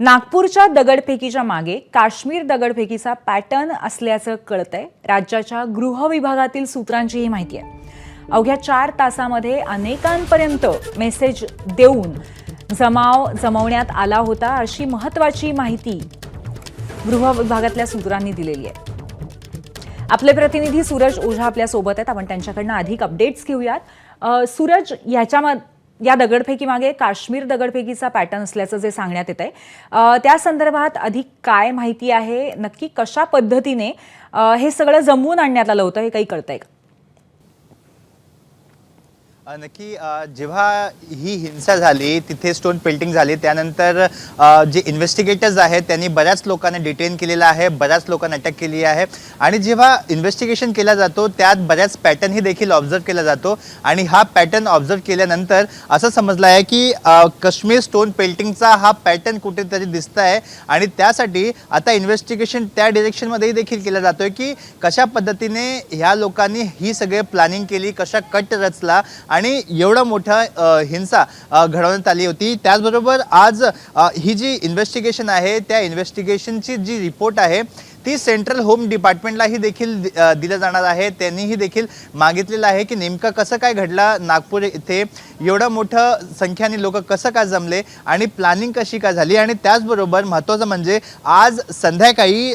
नागपूरच्या दगडफेकीच्या मागे काश्मीर दगडफेकीचा पॅटर्न असल्याचं कळतंय। राज्याच्या गृह विभागातील सूत्रांची ही माहिती आहे। अवघ्या 4 तासामध्ये अनेकांपर्यंत मेसेज देऊन जमाव जमवण्यात आला होता, अशी महत्त्वाची माहिती गृह विभागातल्या सूत्रांनी दिलेली आहे। आपले प्रतिनिधी सूरज ओझा आपल्या सोबत आहेत, आपण त्यांच्याकडून अधिक अपडेट्स घेऊयात। सूरज, या दगडफेकी मागे काश्मीर दगडफेकीचा पॅटर्न असल्याचं जे सांगण्यात येतंय, त्या संदर्भात अधिक काय माहिती आहे? नक्की कशा पद्धतीने हे सगळं जमवून आणण्यात आलं होतं, हे काही कळतंय का? नक्की जेव्हा ही हिंसा झाली, तिथे स्टोन पेल्टिंग झाली, त्यानंतर जे इन्व्हेस्टिगेटर्स आहेत त्यांनी बऱ्याच लोकांना डिटेन केलेलं आहे, बऱ्याच लोकांना अटक केली आहे। आणि जेव्हा इन्व्हेस्टिगेशन केला जातो त्यात बऱ्याच पॅटर्नही देखील ऑब्झर्व केला जातो आणि हा पॅटर्न ऑब्झर्व केल्यानंतर असं समजलं आहे की काश्मीर स्टोन पेल्टिंगचा हा पॅटर्न कुठेतरी दिसत आहे आणि त्यासाठी आता इन्व्हेस्टिगेशन त्या डायरेक्शनमध्येही देखील केलं जातोय की कशा पद्धतीने ह्या लोकांनी ही सगळे प्लॅनिंग केली, कशा कट रचला आणि एवढा मोठा हिंसा घडवण्यात आली होती। त्याचबरोबर आज ही जी इन्व्हेस्टिगेशन आहे त्या इन्व्हेस्टिगेशनची जी रिपोर्ट आहे ती सेंट्रल होम डिपार्टमेंटलाही देखील दिलं जाणार आहे। त्यांनीही देखील मागितलेलं आहे की नेमकं कसं काय घडलं, नागपूर इथे एवढा मोठा संख्येने लोक कसं काय जमले आणि प्लॅनिंग कशी काय झाली। आणि त्याचबरोबर महत्त्वाचं म्हणजे आज संध्याकाळी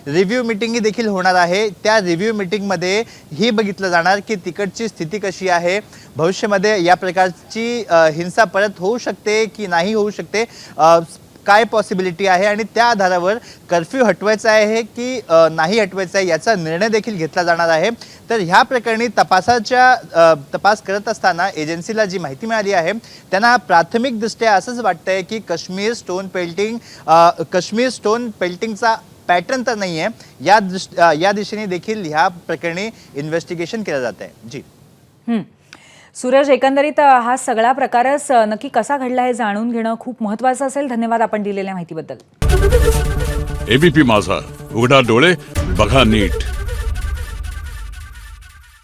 रिव्ह्यू मीटिंगही देखील होणार आहे। त्या रिव्ह्यू मीटिंगमध्ये ही बघितलं जाणार की तिकडची स्थिती कशी आहे, भविष्यामध्ये या प्रकारची हिंसा परत होऊ शकते की नाही होऊ शकते, काय पॉसिबिलिटी आहे आणि त्या आधारावर कर्फ्यू हटवायचा आहे की नाही हटवायचा आहे याचा निर्णय देखील घेतला जाणार आहे। तर ह्या प्रकरणी तपास करत असताना एजन्सीला जी माहिती मिळाली आहे त्यांना प्राथमिकदृष्ट्या असंच वाटतंय की काश्मीर स्टोन पेल्टिंगचा पॅटर्न तर नाही आहे, या दिशेने देखील ह्या प्रकरणी इन्व्हेस्टिगेशन केलं जात आहे। जी सूरज, एकंदरीत हा सगळा प्रकारच नक्की कसा घडला हे जाणून घेणं खूप महत्त्वाचं असेल। धन्यवाद आपण दिलेल्या माहितीबद्दल। एबीपी माझा, उघडा डोळे बघा नीट।